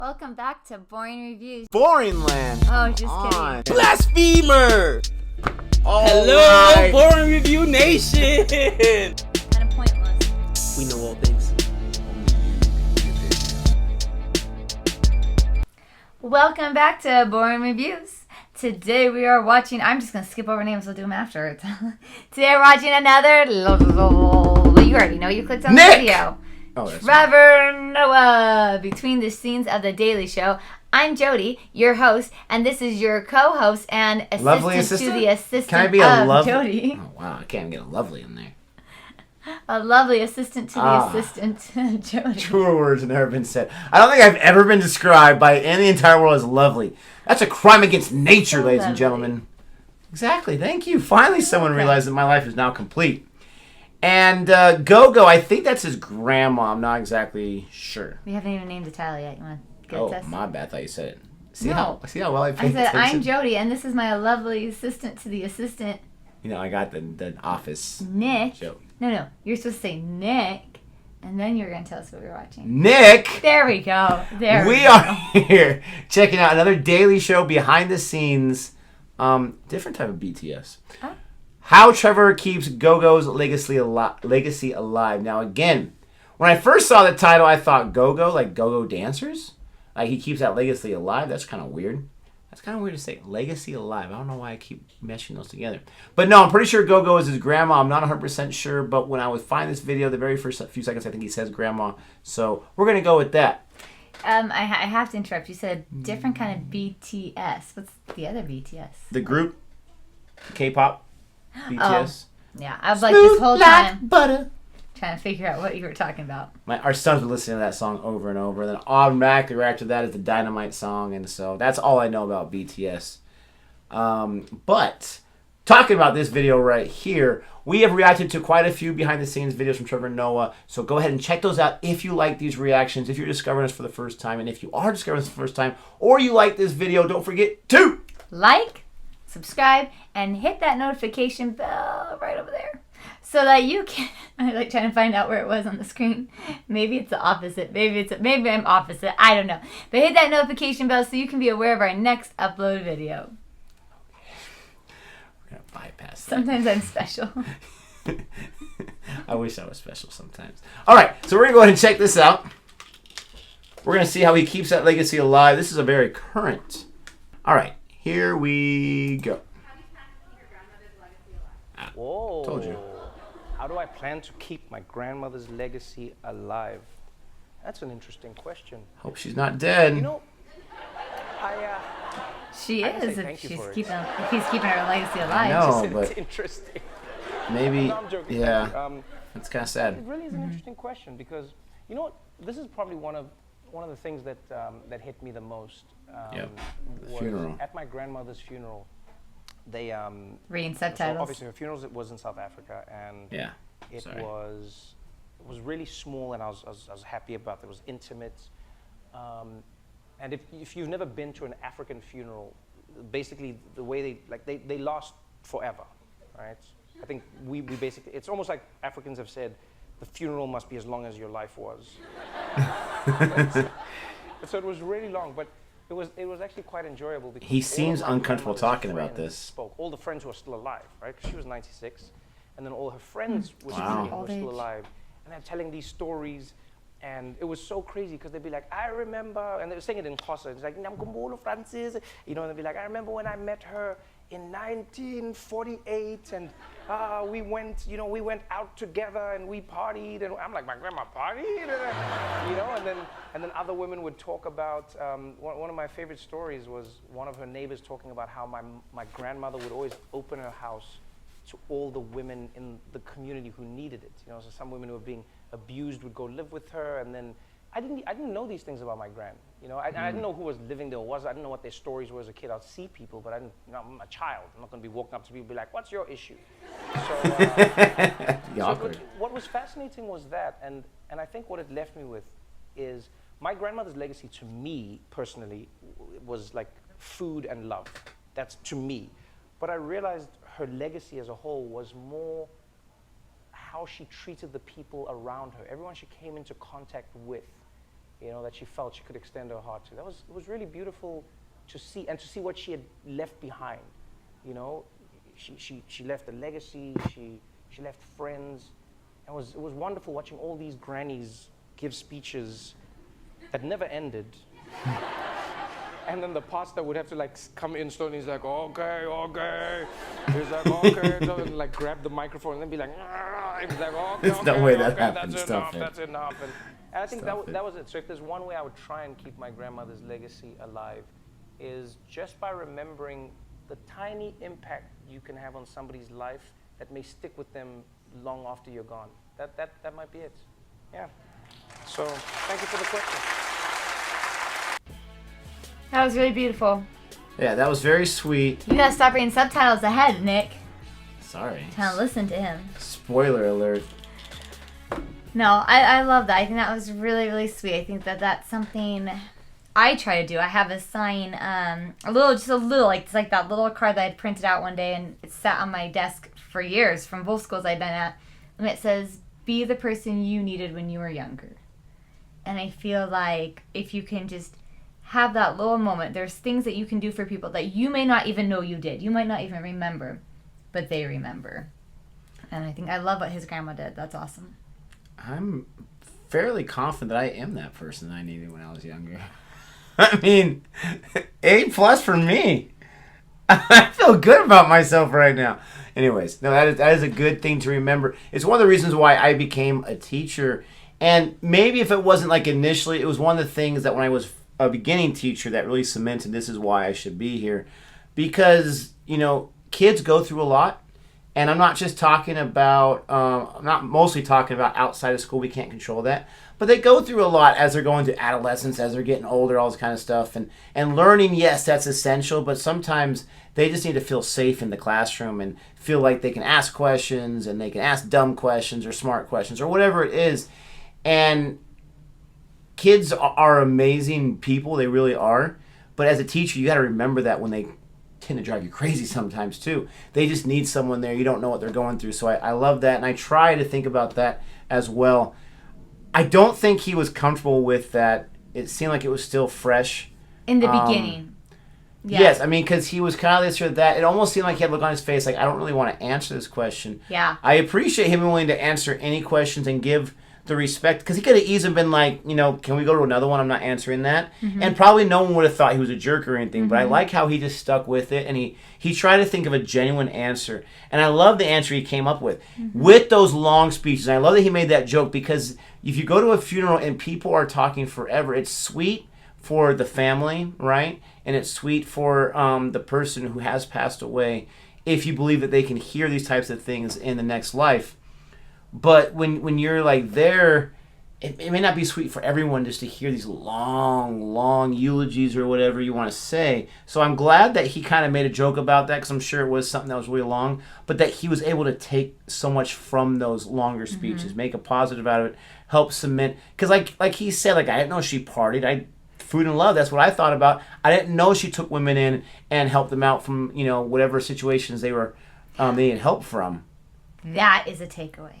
Welcome back to Boring Reviews. Boring land. Oh, just kidding. Blasphemer. Hello, right. Boring Review Nation. Kind of pointless. We know all things. Welcome back to Boring Reviews. Today we are watching. I'm just gonna skip over names. We'll do them afterwards. Today we're watching another. You already know. You clicked on the Nick! video. Oh, that's Trevor Noah. Between the scenes of the Daily Show. I'm Jodi, your host, and this is your co-host and assistant to the assistant Can I be a lovely? Jodi. Oh wow, I can't get a lovely in there. A lovely assistant to the assistant, Jodi. Truer words have never been said. I don't think I've ever been described by in the entire world as lovely. That's a crime against nature, ladies and gentlemen. Exactly. Thank you. Finally, someone realized that my life is now complete. And Gogo, I think that's his grandma. I'm not exactly sure. We haven't even named the title yet. You want to get a test? My bad. I thought you said it. See No. how well I paid I said, attention? I'm Jodi, and this is my lovely assistant to the assistant. You know, I got the office Nick. joke. No. You're supposed to say Nick, and then you're going to tell us what we're watching. Nick! There we go. We are here checking out another Daily Show behind the scenes. Different type of BTS. Oh. How Trevor keeps Gogo's legacy alive. Now, again, when I first saw the title, I thought Gogo, like Go-Go dancers. Like, he keeps that legacy alive. That's kind of weird. That's kind of weird to say. Legacy alive. I don't know why I keep meshing those together. But no, I'm pretty sure Gogo is his grandma. I'm not 100% sure. But when I was finding this video, the very first few seconds, I think he says grandma. So we're going to go with that. I have to interrupt. You said a different kind of BTS. What's the other BTS? The group, K-pop, BTS. Yeah, I was like this whole time butter. trying to figure out what you were talking about. Our sons were listening to that song over and over. And then automatically right after that is the Dynamite song. And so that's all I know about BTS. But talking about this video right here, we have reacted to quite a few behind-the-scenes videos from Trevor Noah. So go ahead and check those out if you like these reactions, if you're discovering us for the first time. And if you are discovering us for the first time, or you like this video, don't forget to like, subscribe, and hit that notification bell right over there so that you can. I like trying to find out where it was on the screen. Maybe it's the opposite. Maybe I'm opposite. I don't know. But hit that notification bell so you can be aware of our next upload video. We're gonna bypass that. Sometimes I'm special. I wish I was special sometimes. All right, so we're gonna go ahead and check this out. We're gonna see how he keeps that legacy alive. This is a very current. All right, here we go. Whoa. Told you. How do I plan to keep my grandmother's legacy alive? That's an interesting question. Hope she's not dead. You know, She I is say if thank you he's for it. keeping her legacy alive. No, it's but interesting. maybe, No, I'm joking. yeah, it's kind of It sad. really is an interesting question because you know what? This is probably one of the things that that hit me the most. Yep. The was funeral. At my grandmother's funeral. They Reading so subtitles. obviously her funeral was in South Africa and Yeah, it sorry. was really small and I was happy about it. It was intimate. And if you've never been to an African funeral, basically the way they last forever, right? I think we basically, it's almost like Africans have said, the funeral must be as long as your life was. So it was really long, but it was actually quite enjoyable because He all seems of my uncomfortable grandmother's talking about friends this. Spoke. All the friends who are still alive, right? Because she was 96, and then all her friends were Wow. were still alive, and they're telling these stories. And it was so crazy because they'd be like, I remember, and they were saying it in Xhosa. It's like, Namgumbolo Francis, you know, and they'd be like, I remember when I met her in 1948, and we went out together and we partied, and I'm like, my grandma partied, you know, and then other women would talk about. One of my favorite stories was one of her neighbors talking about how my grandmother would always open her house to all the women in the community who needed it. You know, so some women who were being abused would go live with her, and then I didn't know these things about my gran. You know, I didn't know who was living there. I didn't know what their stories were as a kid. I'd see people, but I didn't. You know, I'm a child. I'm not going to be walking up to people and be like, "What's your issue?" So, what was fascinating was that, and I think what it left me with is my grandmother's legacy to me personally was like food and love. That's to me, but I realized her legacy as a whole was more how she treated the people around her, everyone she came into contact with. that she felt she could extend her heart to. It was really beautiful to see, and to see what she had left behind. She left a legacy. She left friends. It was wonderful watching all these grannies give speeches that never ended. And then the pastor would have to come in slowly. He's like, okay. He's like, okay, and like grab the microphone and then be like, he's like, okay, It's the way that happens. That's enough. And I think that was it. So if there's one way I would try and keep my grandmother's legacy alive, is just by remembering the tiny impact you can have on somebody's life that may stick with them long after you're gone. That might be it. Yeah. So thank you for the question. That was really beautiful. Yeah, that was very sweet. You gotta stop reading subtitles ahead, Nick. Sorry. Trying to listen to him. Spoiler alert. No, I love that. I think that was really, really sweet. I think that's something I try to do. I have a sign, just a little, it's like that little card that I had printed out one day, and it sat on my desk for years from both schools I'd been at. And it says, be the person you needed when you were younger. And I feel like if you can just have that little moment, there's things that you can do for people that you may not even know you did. You might not even remember, but they remember. And I think I love what his grandma did. That's awesome. I'm fairly confident that I am that person that I needed when I was younger. I mean, A+ for me. I feel good about myself right now. Anyways, no, that is a good thing to remember. It's one of the reasons why I became a teacher. And maybe if it wasn't initially, it was one of the things that when I was a beginning teacher that really cemented this is why I should be here. Because, kids go through a lot. And I'm not just talking about, I'm not mostly talking about outside of school. We can't control that. But they go through a lot as they're going to adolescence, as they're getting older, all this kind of stuff. And learning, yes, that's essential. But sometimes they just need to feel safe in the classroom and feel like they can ask questions and they can ask dumb questions or smart questions or whatever it is. And kids are amazing people. They really are. But as a teacher, you got to remember that when they tend to drive you crazy sometimes too. They just need someone there. You don't know what they're going through. So I love that. And I try to think about that as well. I don't think he was comfortable with that. It seemed like it was still fresh. In the beginning. Yeah. Yes, I mean, because he was kind of this or that. It almost seemed like he had a look on his face like, I don't really want to answer this question. Yeah. I appreciate him willing to answer any questions and give the respect, because he could have easily been like, can we go to another one? I'm not answering that. Mm-hmm. And probably no one would have thought he was a jerk or anything, but I like how he just stuck with it, and he tried to think of a genuine answer. And I love the answer he came up with those long speeches. And I love that he made that joke, because if you go to a funeral and people are talking forever, it's sweet for the family, right? And it's sweet for the person who has passed away, if you believe that they can hear these types of things in the next life. But when you're there, it may not be sweet for everyone just to hear these long eulogies or whatever you want to say. So I'm glad that he kind of made a joke about that, because I'm sure it was something that was really long, but that he was able to take so much from those longer speeches, make a positive out of it, help cement. Because like he said, I didn't know she partied. Food and love, that's what I thought about. I didn't know she took women in and helped them out from, whatever situations they needed help from. That is a takeaway.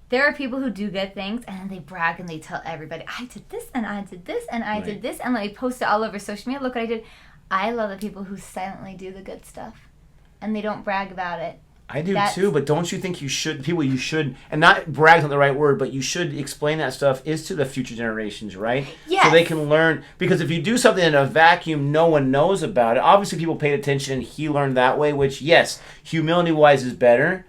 There are people who do good things and then they brag and they tell everybody, I did this and I did this and I did this, and they post it all over social media. Look what I did. I love the people who silently do the good stuff and they don't brag about it. I do too, but don't you think you should, and not brag's not the right word, but you should explain that stuff is to the future generations, right? Yes. So they can learn, because if you do something in a vacuum, no one knows about it. Obviously people paid attention and he learned that way, which yes, humility-wise is better.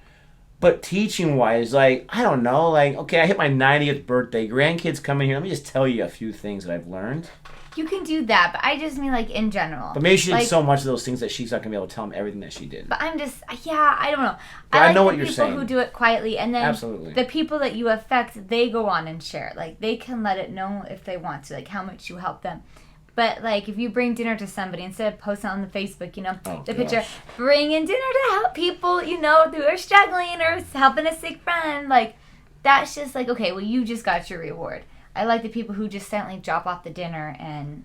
But teaching-wise, I don't know, okay, I hit my 90th birthday. Grandkids come in here. Let me just tell you a few things that I've learned. You can do that, but I just mean, in general. But maybe she did so much of those things that she's not going to be able to tell them everything that she did. But I'm just, I don't know. I know what you're saying. The people who do it quietly, and then Absolutely. The people that you affect, they go on and share it. They can let it know if they want to, how much you help them. But, if you bring dinner to somebody, instead of posting on the Facebook, picture, bringing dinner to help people, who are struggling or helping a sick friend, that's just okay, well, you just got your reward. I like the people who just silently drop off the dinner and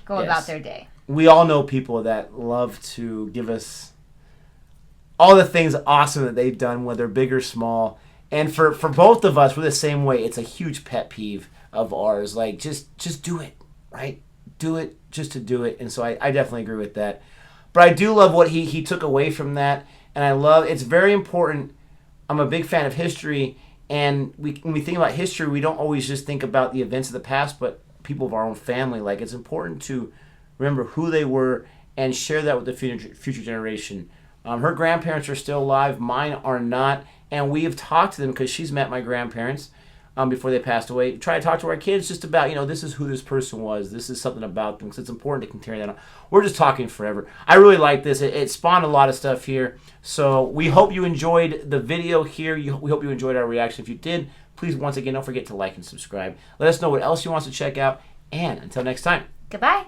go about their day. We all know people that love to give us all the things awesome that they've done, whether big or small. And for both of us, we're the same way. It's a huge pet peeve of ours. Like, just do it, right? Do it just to do it. And so I definitely agree with that. But I do love what he took away from that. And I love, it's very important. I'm a big fan of history. And when we think about history, we don't always just think about the events of the past, but people of our own family. Like, it's important to remember who they were and share that with the future generation. Her grandparents are still alive. Mine are not. And we have talked to them because she's met my grandparents before they passed away. Try to talk to our kids just about, this is who this person was. This is something about them, because it's important to continue that on. We're just talking forever. I really like this. It spawned a lot of stuff here. So we hope you enjoyed the video here. We hope you enjoyed our reaction. If you did, please, once again, don't forget to like and subscribe. Let us know what else you want us to check out. And until next time. Goodbye.